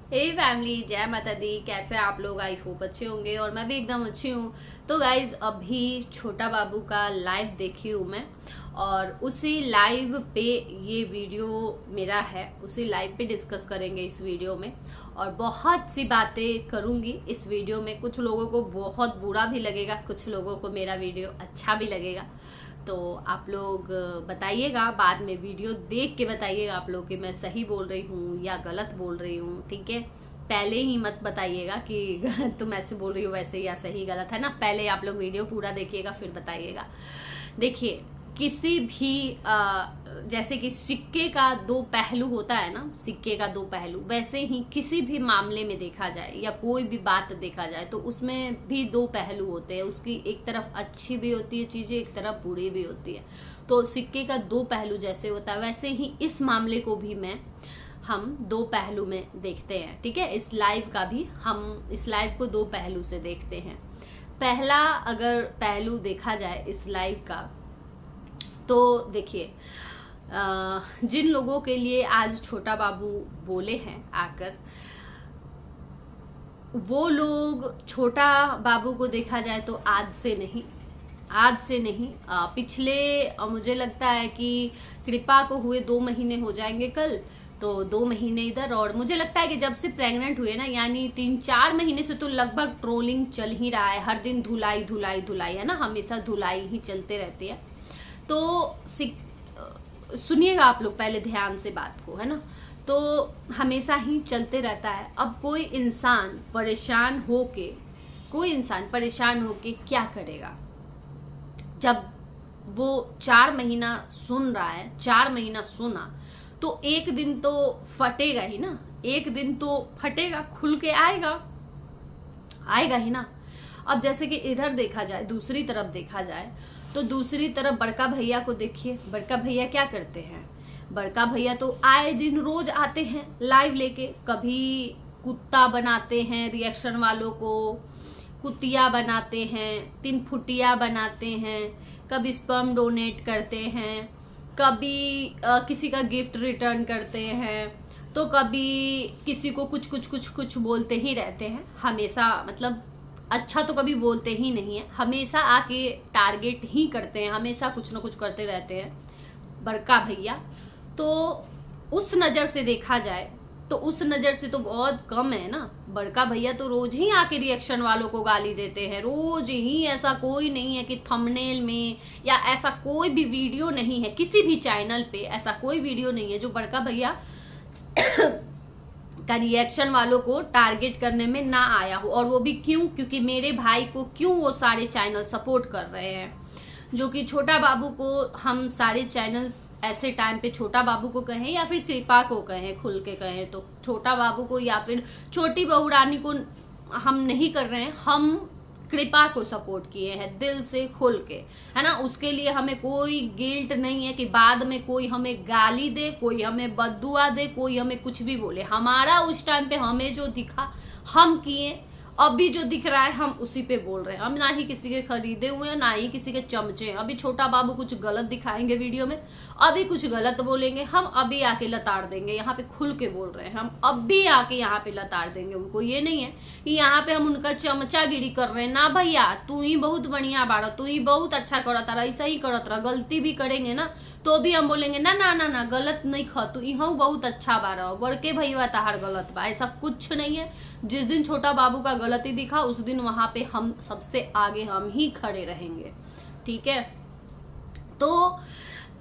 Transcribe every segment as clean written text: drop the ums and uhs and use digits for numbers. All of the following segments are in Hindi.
हे फैमिली, जय माता दी। कैसे आप लोग? आई होप अच्छे होंगे और मैं भी एकदम अच्छी हूँ। तो गाइज अभी छोटा बाबू का लाइव देखी हूँ मैं, और उसी लाइव पे ये वीडियो मेरा है। उसी लाइव पे डिस्कस करेंगे इस वीडियो में, और बहुत सी बातें करूँगी इस वीडियो में। कुछ लोगों को बहुत बुरा भी लगेगा, कुछ लोगों को मेरा वीडियो अच्छा भी लगेगा। तो आप लोग बताइएगा, बाद में वीडियो देख के बताइएगा आप लोग कि मैं सही बोल रही हूँ या गलत बोल रही हूँ। ठीक है, पहले ही मत बताइएगा कि तुम ऐसे बोल रही हो वैसे या सही गलत है ना। पहले आप लोग वीडियो पूरा देखिएगा फिर बताइएगा। देखिए, किसी भी जैसे कि सिक्के का दो पहलू होता है ना, सिक्के का दो पहलू, वैसे ही किसी भी मामले में देखा जाए या कोई भी बात देखा जाए तो उसमें भी दो पहलू होते हैं। उसकी एक तरफ अच्छी भी होती है चीजें, एक तरफ बुरी भी होती है। तो सिक्के का दो पहलू जैसे होता है, वैसे ही इस मामले को भी हम दो पहलू में देखते हैं। ठीक है, इस लाइव का भी हम इस लाइव को दो पहलू से देखते हैं। पहला अगर पहलू देखा जाए इस लाइव का, तो देखिए, जिन लोगों के लिए आज छोटा बाबू बोले हैं आकर, वो लोग छोटा बाबू को देखा जाए तो आज से नहीं, पिछले मुझे लगता है कि कृपा को हुए 2 महीने हो जाएंगे कल। तो 2 महीने इधर, और मुझे लगता है कि जब से प्रेग्नेंट हुए ना, यानी 3-4 महीने से तो लगभग ट्रोलिंग चल ही रहा है। हर दिन धुलाई धुलाई धुलाई है ना, हमेशा धुलाई ही चलते रहती है। तो सुनिएगा आप लोग पहले ध्यान से बात को, है ना। तो हमेशा ही चलते रहता है। अब कोई इंसान परेशान होके क्या करेगा? जब वो 4 महीना सुन रहा है, 4 महीना सुना, तो एक दिन तो फटेगा ही ना। एक दिन तो फटेगा, खुल के आएगा ही ना। अब जैसे कि इधर देखा जाए, दूसरी तरफ देखा जाए, तो दूसरी तरफ बड़का भैया को देखिए। बड़का भैया क्या करते हैं? बड़का भैया तो आए दिन रोज आते हैं लाइव लेके। कभी कुत्ता बनाते हैं रिएक्शन वालों को, कुतिया बनाते हैं, 3 फुटिया बनाते हैं, कभी स्पर्म डोनेट करते हैं, कभी किसी का गिफ्ट रिटर्न करते हैं, तो कभी किसी को कुछ बोलते ही रहते हैं हमेशा। मतलब अच्छा तो कभी बोलते ही नहीं है, हमेशा आके टारगेट ही करते हैं, हमेशा कुछ ना कुछ करते रहते हैं बड़का भैया। तो उस नज़र से देखा जाए तो उस नज़र से तो बहुत कम है ना। बड़का भैया तो रोज ही आके रिएक्शन वालों को गाली देते हैं, रोज ही। ऐसा कोई नहीं है कि थंबनेल में या ऐसा कोई भी वीडियो नहीं है, किसी भी चैनल पे ऐसा कोई वीडियो नहीं है जो बड़का भैया का रिएक्शन वालों को टारगेट करने में ना आया हो। और वो भी क्यों? क्योंकि मेरे भाई को क्यों वो सारे चैनल सपोर्ट कर रहे हैं। जो कि छोटा बाबू को हम सारे चैनल्स ऐसे टाइम पे, छोटा बाबू को कहें या फिर कृपा को कहें, खुल के कहें तो छोटा बाबू को या फिर छोटी बहू रानी को हम नहीं कर रहे हैं, हम कृपा को सपोर्ट किए हैं दिल से खुल के, है ना। उसके लिए हमें कोई गिल्ट नहीं है कि बाद में कोई हमें गाली दे, कोई हमें बद्दुआ दे, कोई हमें कुछ भी बोले। हमारा उस टाइम पे हमें जो दिखा हम किए, अभी जो दिख रहा है हम उसी पे बोल रहे हैं। हम ना ही किसी के खरीदे हुए हैं, ना ही किसी के चमचे हैं। अभी छोटा बाबू कुछ गलत दिखाएंगे वीडियो में, अभी कुछ गलत बोलेंगे, हम अभी आके लताड़ देंगे। यहाँ पे खुल के बोल रहे हैं, हम अभी आके यहाँ पे लताड़ देंगे उनको। ये नहीं है कि यहाँ पे हम उनका चमचागिरी कर रहे हैं। ना भैया, तू ही बहुत बढ़िया बाड़ा, तू ही बहुत अच्छा करत रहा, ऐसा ही करत रहा। गलती भी करेंगे ना तो भी हम बोलेंगे ना ना ना ना, गलत नहीं ख, तू यहाँ बहुत अच्छा बाड़ा, बड़के भैया तहार गलत बा। ऐसा कुछ नहीं है। जिस दिन छोटा बाबू का गलती दिखा उस दिन वहां पे हम सबसे आगे हम ही खड़े रहेंगे। ठीक है, तो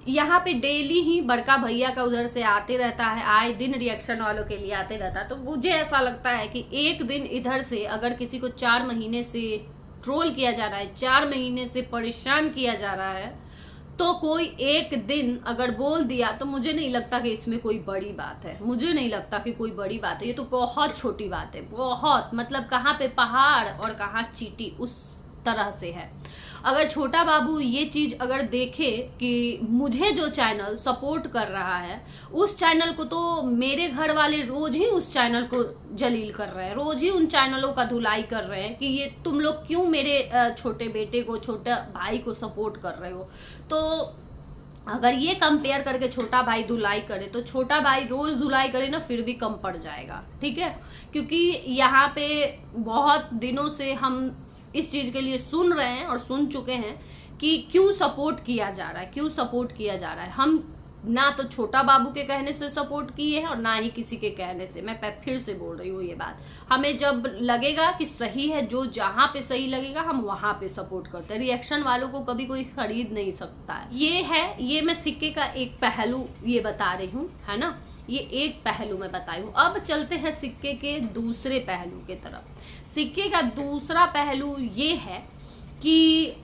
यहाँ पे डेली ही बड़का भैया का उधर से आते रहता है, आए दिन रिएक्शन वालों के लिए आते रहता है। तो मुझे ऐसा लगता है कि एक दिन इधर से अगर किसी को 4 महीने से ट्रोल किया जा रहा है, 4 महीने से परेशान किया जा रहा है, तो कोई एक दिन अगर बोल दिया तो मुझे नहीं लगता कि इसमें कोई बड़ी बात है। मुझे नहीं लगता कि कोई बड़ी बात है, ये तो बहुत छोटी बात है। बहुत मतलब कहाँ पे पहाड़ और कहाँ चीटी, उस तरह से है। अगर छोटा बाबू ये चीज अगर देखे कि मुझे जो चैनल सपोर्ट कर रहा है, उस चैनल को तो मेरे घर वाले रोज ही उस चैनल को जलील कर रहे हैं, रोज ही उन चैनलों का धुलाई कर रहे हैं कि ये तुम लोग क्यों मेरे छोटे बेटे को, छोटे भाई को सपोर्ट कर रहे हो। तो अगर ये कंपेयर करके छोटा भाई धुलाई करे तो छोटा भाई रोज धुलाई करे ना फिर भी कम पड़ जाएगा, ठीक है। क्योंकि यहाँ पे बहुत दिनों से हम इस चीज के लिए सुन रहे हैं और सुन चुके हैं कि क्यों सपोर्ट किया जा रहा है, क्यों सपोर्ट किया जा रहा है। हम ना तो छोटा बाबू के कहने से सपोर्ट किए हैं और ना ही किसी के कहने से। मैं फिर से बोल रही हूँ ये बात, हमें जब लगेगा कि सही है, जो जहां पे सही लगेगा हम वहां पे सपोर्ट करते हैं। रिएक्शन वालों को कभी कोई खरीद नहीं सकता है। ये मैं सिक्के का एक पहलू ये बता रही हूँ, है ना, ये एक पहलू मैं बताई हूँ। अब चलते हैं सिक्के के दूसरे पहलू के तरफ। सिक्के का दूसरा पहलू ये है कि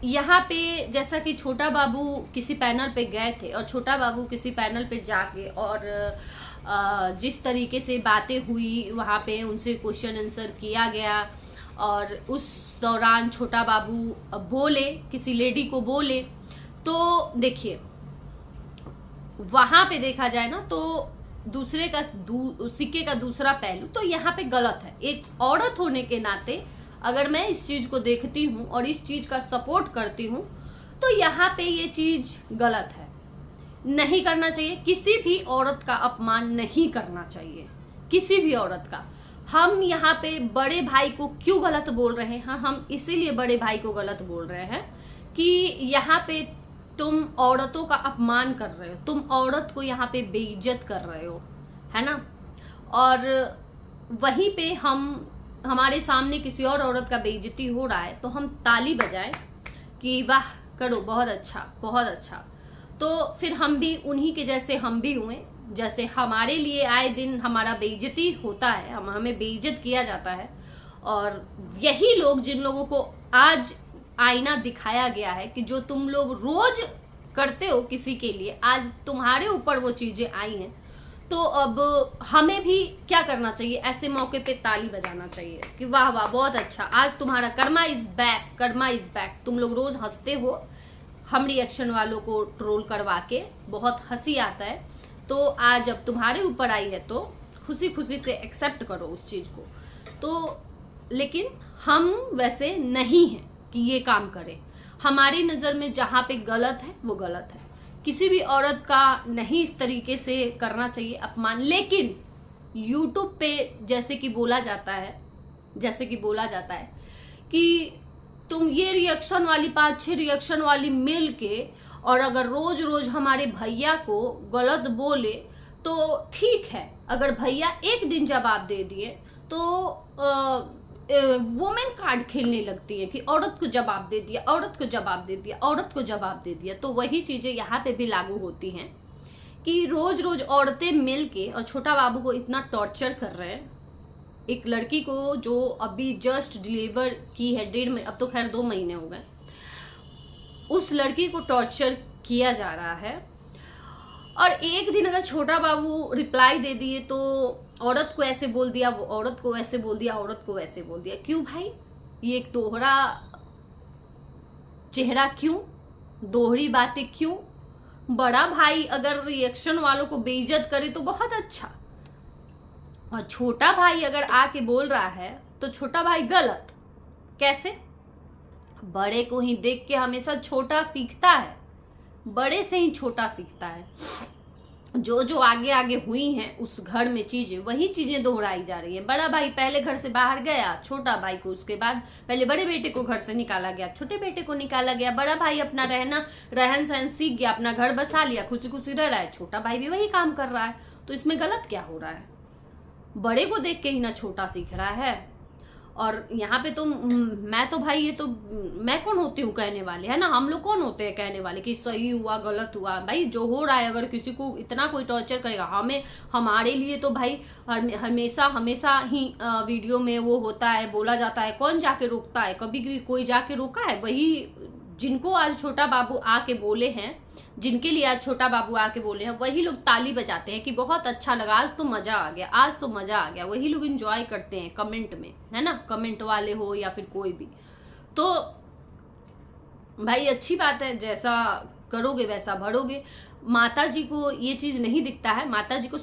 यहाँ पे जैसा कि छोटा बाबू किसी पैनल पे गए थे और छोटा बाबू किसी पैनल पे जाके और जिस तरीके से बातें हुई वहाँ पे उनसे क्वेश्चन आंसर किया गया और उस दौरान छोटा बाबू बोले, किसी लेडी को बोले, तो देखिए वहाँ पे देखा जाए ना तो दूसरे का सिक्के का दूसरा पहलू तो यहाँ पे गलत है। एक औरत होने के नाते अगर मैं इस चीज को देखती हूँ और इस चीज का सपोर्ट करती हूँ तो यहाँ पे ये चीज गलत है, नहीं करना चाहिए। किसी भी औरत का अपमान नहीं करना चाहिए, किसी भी औरत का। हम यहाँ पे बड़े भाई को क्यों गलत बोल रहे हैं? हाँ, हम इसीलिए बड़े भाई को गलत बोल रहे हैं कि यहाँ पे तुम औरतों का अपमान कर रहे हो, तुम औरत को यहाँ पे बेइज्जत कर रहे हो, है ना। और वहीं पे हमारे सामने किसी और औरत का बेइज्जती हो रहा है तो हम ताली बजाएं कि वाह करो, बहुत अच्छा, बहुत अच्छा। तो फिर हम भी उन्हीं के जैसे हम भी हुए, जैसे हमारे लिए आए दिन हमारा बेइज्जती होता है, हमें बेइज्जत किया जाता है। और यही लोग, जिन लोगों को आज आईना दिखाया गया है कि जो तुम लोग रोज करते हो किसी के लिए, आज तुम्हारे ऊपर वो चीजें आई हैं, तो अब हमें भी क्या करना चाहिए? ऐसे मौके पे ताली बजाना चाहिए कि वाह वाह बहुत अच्छा, आज तुम्हारा Karma is back, Karma is back. तुम लोग रोज हंसते हो, हम रिएक्शन वालों को ट्रोल करवा के बहुत हंसी आता है, तो आज जब तुम्हारे ऊपर आई है तो खुशी खुशी से एक्सेप्ट करो उस चीज को। तो लेकिन हम वैसे नहीं हैं कि ये काम करें। हमारी नजर में जहाँ पे गलत है वो गलत है। किसी भी औरत का नहीं इस तरीके से करना चाहिए अपमान। लेकिन यूट्यूब पे जैसे कि बोला जाता है कि तुम ये रिएक्शन वाली 5-6 रिएक्शन वाली मिल के और अगर रोज रोज हमारे भैया को गलत बोले तो ठीक है, अगर भैया एक दिन जवाब दे दिए तो वुमेन कार्ड खेलने लगती है कि औरत को जवाब दे दिया, औरत को जवाब दे दिया, औरत को जवाब दे दिया। तो वही चीजें यहाँ पे भी लागू होती हैं कि रोज रोज औरतें मिल के और छोटा बाबू को इतना टॉर्चर कर रहे हैं। एक लड़की को जो अभी जस्ट डिलीवर की है, 1.5 महीने, अब तो खैर 2 महीने हो गए, उस लड़की को टॉर्चर किया जा रहा है। और एक दिन अगर छोटा बाबू रिप्लाई दे दिए तो औरत को ऐसे बोल दिया, वो औरत को वैसे बोल दिया, औरत को वैसे बोल दिया। क्यों भाई? ये एक दोहरा चेहरा क्यों? दोहरी बातें क्यों? बड़ा भाई अगर रिएक्शन वालों को बेइज्जत करे तो बहुत अच्छा, और छोटा भाई अगर आके बोल रहा है तो छोटा भाई गलत। कैसे? बड़े को ही देख के हमेशा छोटा सीखता है, बड़े से ही छोटा सीखता है। जो जो आगे आगे हुई हैं उस घर में चीजें, वही चीजें दोहराई जा रही हैं। बड़ा भाई पहले घर से बाहर गया, छोटा भाई को उसके बाद पहले बड़े बेटे को घर से निकाला गया, छोटे बेटे को निकाला गया। बड़ा भाई अपना रहन सहन सीख गया, अपना घर बसा लिया, खुशी खुशी रह रहा है। छोटा भाई भी वही काम कर रहा है, तो इसमें गलत क्या हो रहा है? बड़े को देख के ही ना छोटा सीख रहा है। और यहाँ पे तो मैं तो भाई, ये तो मैं कौन होती हूँ कहने वाले, है ना। हम लोग कौन होते हैं कहने वाले कि सही हुआ गलत हुआ? भाई जो हो रहा है, अगर किसी को इतना कोई टॉर्चर करेगा, हमारे लिए तो भाई हमेशा ही वीडियो में वो होता है, बोला जाता है, कौन जाके रोकता है? कभी भी कोई जाके रोका है? वही जिनको आज छोटा बाबू आके बोले हैं, जिनके लिए आज छोटा बाबू आके बोले हैं, वही लोग ताली बजाते हैं कि बहुत अच्छा लगा, आज तो मजा आ गया, आज तो मजा आ गया। वही लोग एंजॉय करते हैं कमेंट में, है ना, कमेंट वाले हो या फिर कोई भी। तो भाई अच्छी बात है, जैसा करोगे वैसा भरोगे। माता जी को ये चीज नहीं दिखता है। माता जी को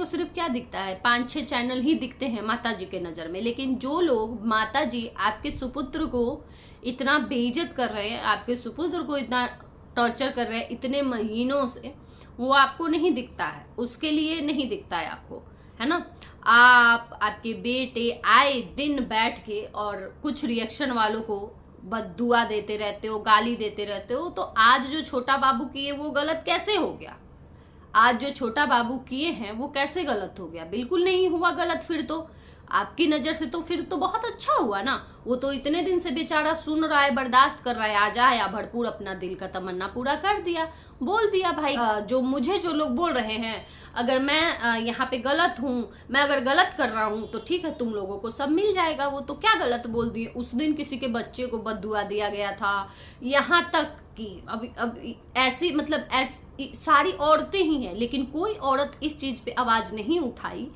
सिर्फ क्या दिखता है, 5-6 चैनल ही दिखते हैं माता जी के नजर में। लेकिन जो लोग माता जी आपके सुपुत्र को इतना बेइज्जत कर रहे हैं, आपके सुपुत्र को इतना टॉर्चर कर रहे हैं इतने महीनों से, वो आपको नहीं दिखता है, उसके लिए नहीं दिखता है आपको, है ना। आपके बेटे आए दिन बैठ के और कुछ रिएक्शन वालों को बद्दुआ देते रहते हो, गाली देते रहते हो। तो आज जो छोटा बाबू किए वो गलत कैसे हो गया? आज जो छोटा बाबू किए हैं वो कैसे गलत हो गया? बिल्कुल नहीं हुआ गलत। फिर तो आपकी नजर से तो फिर तो बहुत अच्छा हुआ ना। वो तो इतने दिन से बेचारा सुन रहा है, बर्दाश्त कर रहा है, आज आया भरपूर अपना दिल का तमन्ना पूरा कर दिया, बोल दिया भाई। जो लोग बोल रहे हैं, अगर मैं यहाँ पे गलत हूँ, मैं अगर गलत कर रहा हूँ तो ठीक है, तुम लोगों को सब मिल जाएगा। वो तो क्या गलत बोल दिए? उस दिन किसी के बच्चे को बद्दुआ दिया गया था, यहाँ तक कि अब ऐसी मतलब सारी औरतें ही हैं, लेकिन कोई औरत इस चीज पे आवाज नहीं उठाई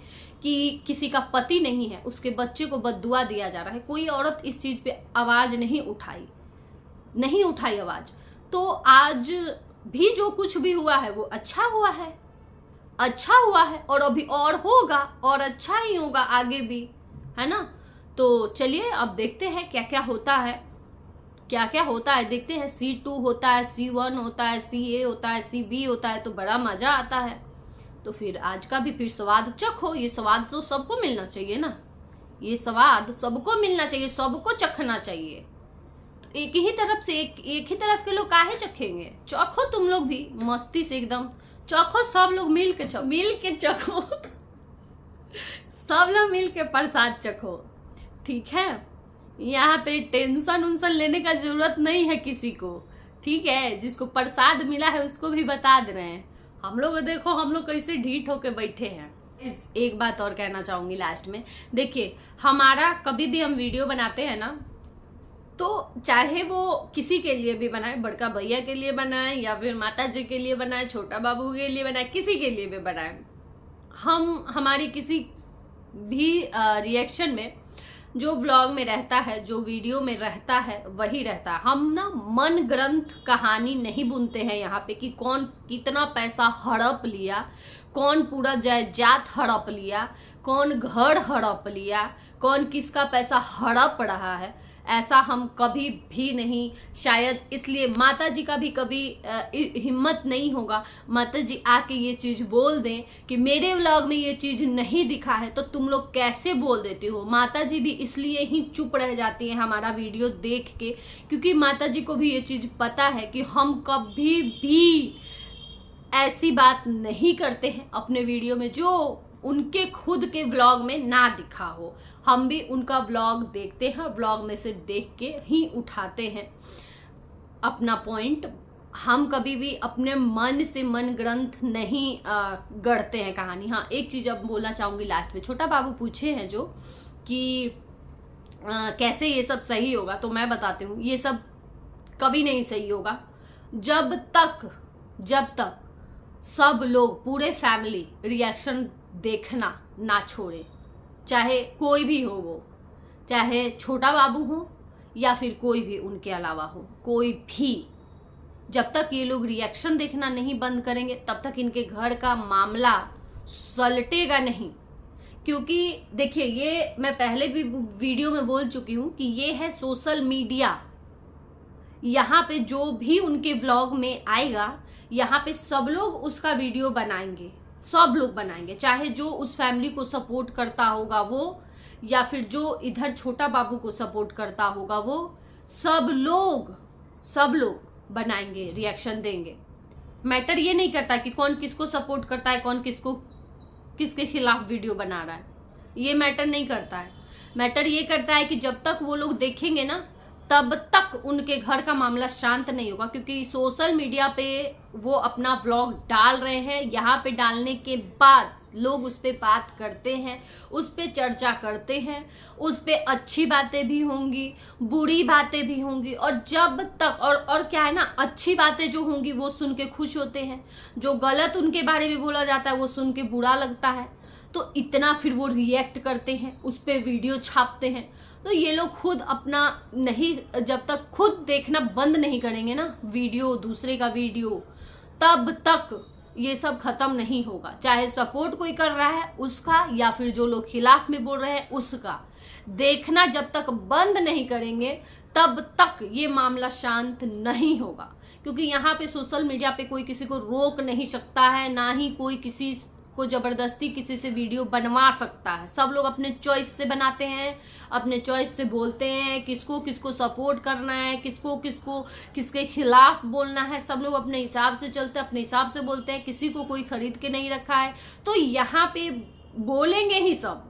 कि किसी का पति नहीं है, उसके बच्चे को बद्दुआ दिया जा रहा है। कोई औरत इस चीज पे आवाज नहीं उठाई आवाज। तो आज भी जो कुछ भी हुआ है वो अच्छा हुआ है और अभी और होगा और अच्छा ही होगा आगे भी, है ना। तो चलिए अब देखते हैं क्या क्या होता है, देखते हैं। C2 होता है, C1 होता है, CA होता है, CB होता है, तो बड़ा मजा आता है। तो फिर आज का भी फिर स्वाद चखो। ये स्वाद तो सबको मिलना चाहिए ना, ये स्वाद सबको मिलना चाहिए, सबको चखना चाहिए। तो एक ही तरफ के लोग काहे चखेंगे? चखो तुम लोग भी मस्ती से एकदम चखो, सब लोग मिल के चखो सब लोग मिल के प्रसाद चखो, ठीक है। यहाँ पे टेंशन उन्सन लेने का जरूरत नहीं है किसी को, ठीक है। जिसको प्रसाद मिला है उसको भी बता दे रहे हैं। हम लोग देखो, हम लोग कैसे ढीठ होके बैठे हैं। एक बात और कहना चाहूंगी लास्ट में। देखिए, हमारा कभी भी हम वीडियो बनाते हैं ना, तो चाहे वो किसी के लिए भी बनाए, बड़का भैया के लिए बनाए या फिर माता जी के लिए बनाए, छोटा बाबू के लिए बनाए, किसी के लिए भी बनाए, हम हमारी किसी भी रिएक्शन में जो व्लॉग में रहता है, जो वीडियो में रहता है वही रहता है। हम ना मन ग्रंथ कहानी नहीं बुनते हैं यहाँ पे कि कौन कितना पैसा हड़प लिया, कौन पूरा जायदाद हड़प लिया, कौन घर हड़प लिया, कौन किसका पैसा हड़प रहा है। ऐसा हम कभी भी नहीं, शायद इसलिए माता जी का भी कभी हिम्मत नहीं होगा माता जी आके ये चीज बोल दें कि मेरे व्लॉग में ये चीज नहीं दिखा है, तो तुम लोग कैसे बोल देती हो। माता जी भी इसलिए ही चुप रह जाती है हमारा वीडियो देख के, क्योंकि माता जी को भी ये चीज पता है कि हम कभी भी ऐसी बात नहीं करते हैं अपने वीडियो में जो उनके खुद के व्लॉग में ना दिखा हो। हम भी उनका व्लॉग देखते हैं, व्लॉग में से देख के ही उठाते हैं अपना पॉइंट। हम कभी भी अपने मन से मन ग्रंथ नहीं गढ़ते हैं कहानी। हाँ, एक चीज अब बोलना चाहूंगी लास्ट में। छोटा बाबू पूछे हैं जो कि कैसे ये सब सही होगा, तो मैं बताती हूँ, ये सब कभी नहीं सही होगा जब तक सब लोग, पूरे फैमिली रिएक्शन देखना ना छोड़े। चाहे कोई भी हो, वो चाहे छोटा बाबू हो या फिर कोई भी उनके अलावा हो, कोई भी, जब तक ये लोग रिएक्शन देखना नहीं बंद करेंगे तब तक इनके घर का मामला सलटेगा नहीं। क्योंकि देखिए, ये मैं पहले भी वीडियो में बोल चुकी हूँ कि ये है सोशल मीडिया। यहाँ पे जो भी उनके व्लॉग में आएगा, यहाँ पे सब लोग उसका वीडियो बनाएंगे, सब लोग बनाएंगे, चाहे जो उस फैमिली को सपोर्ट करता होगा वो, या फिर जो इधर छोटा बाबू को सपोर्ट करता होगा वो, सब लोग बनाएंगे, रिएक्शन देंगे। मैटर ये नहीं करता कि कौन किसको सपोर्ट करता है, कौन किसके खिलाफ वीडियो बना रहा है, ये मैटर नहीं करता है। मैटर ये करता है कि जब तक वो लोग देखेंगे ना, तब तक उनके घर का मामला शांत नहीं होगा। क्योंकि सोशल मीडिया पे वो अपना व्लॉग डाल रहे हैं, यहाँ पे डालने के बाद लोग उस पे बात करते हैं, उस पे चर्चा करते हैं, उस पे अच्छी बातें भी होंगी, बुरी बातें भी होंगी। और जब तक और क्या है ना, अच्छी बातें जो होंगी वो सुन के खुश होते हैं, जो गलत उनके बारे में बोला जाता है वो सुन के बुरा लगता है। तो इतना फिर वो रिएक्ट करते हैं, उस पे वीडियो छापते हैं। तो ये लोग खुद अपना नहीं, जब तक खुद देखना बंद नहीं करेंगे ना वीडियो, दूसरे का वीडियो, तब तक ये सब खत्म नहीं होगा। चाहे सपोर्ट कोई कर रहा है उसका, या फिर जो लोग खिलाफ में बोल रहे हैं उसका, देखना जब तक बंद नहीं करेंगे तब तक ये मामला शांत नहीं होगा। क्योंकि यहाँ पे सोशल मीडिया पे कोई किसी को रोक नहीं सकता है, ना ही कोई किसी को जबरदस्ती किसी से वीडियो बनवा सकता है। सब लोग अपने चॉइस से बनाते हैं, अपने चॉइस से बोलते हैं, किसको किसको सपोर्ट करना है, किसको किसको किसके खिलाफ बोलना है, सब लोग अपने हिसाब से चलते हैं, अपने हिसाब से बोलते हैं। किसी को कोई खरीद के नहीं रखा है, तो यहाँ पे बोलेंगे ही सब।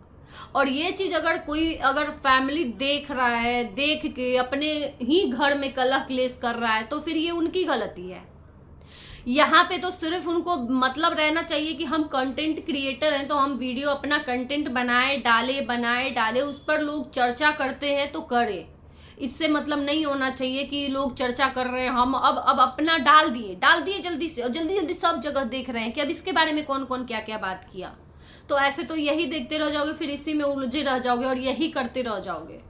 और ये चीज अगर फैमिली देख रहा है, देख के अपने ही घर में कलह क्लेश कर रहा है, तो फिर ये उनकी गलती है। यहाँ पे तो सिर्फ उनको मतलब रहना चाहिए कि हम कंटेंट क्रिएटर हैं, तो हम वीडियो अपना कंटेंट बनाए डाले, उस पर लोग चर्चा करते हैं तो करे। इससे मतलब नहीं होना चाहिए कि लोग चर्चा कर रहे हैं, हम अब अपना डाल दिए जल्दी से, और जल्दी सब जगह देख रहे हैं कि अब इसके बारे में कौन कौन क्या क्या बात किया। तो ऐसे तो यही देखते रह जाओगे, फिर इसी में उलझे रह जाओगे और यही करते रह जाओगे,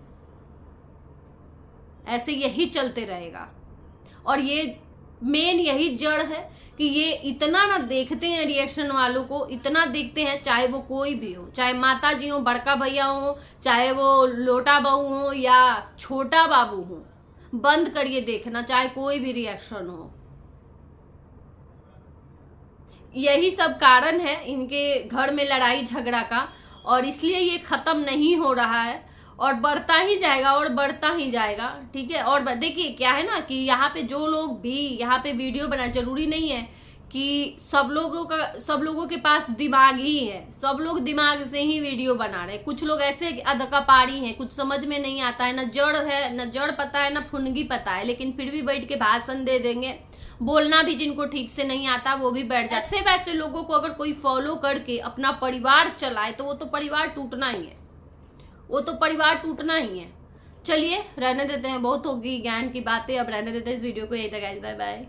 ऐसे यही चलते रहेगा। और ये मेन यही जड़ है कि ये इतना ना देखते हैं रिएक्शन वालों को, इतना देखते हैं, चाहे वो कोई भी हो, चाहे माता जी हो, बड़का भैया हो, चाहे वो लोटा बहू हो या छोटा बाबू हो, बंद करिए देखना, चाहे कोई भी रिएक्शन हो। यही सब कारण है इनके घर में लड़ाई झगड़ा का, और इसलिए ये खत्म नहीं हो रहा है और बढ़ता ही जाएगा और बढ़ता ही जाएगा। ठीक है। और देखिए क्या है ना कि यहाँ पे जो लोग भी यहाँ पे वीडियो बनाए, जरूरी नहीं है कि सब लोगों के पास दिमाग ही है, सब लोग दिमाग से ही वीडियो बना रहे हैं। कुछ लोग ऐसे हैं कि अधकपाड़ी हैं, कुछ समझ में नहीं आता है, न जड़ पता है, न फुनगी पता है, लेकिन फिर भी बैठ के भाषण दे देंगे। बोलना भी जिनको ठीक से नहीं आता वो भी बैठ जाए। ऐसे वैसे लोगों को अगर कोई फॉलो करके अपना परिवार चलाए तो वो तो परिवार टूटना ही है, चलिए रहने देते हैं, बहुत होगी ज्ञान की बातें, अब रहने देते हैं इस वीडियो को यहीं तक। Bye bye.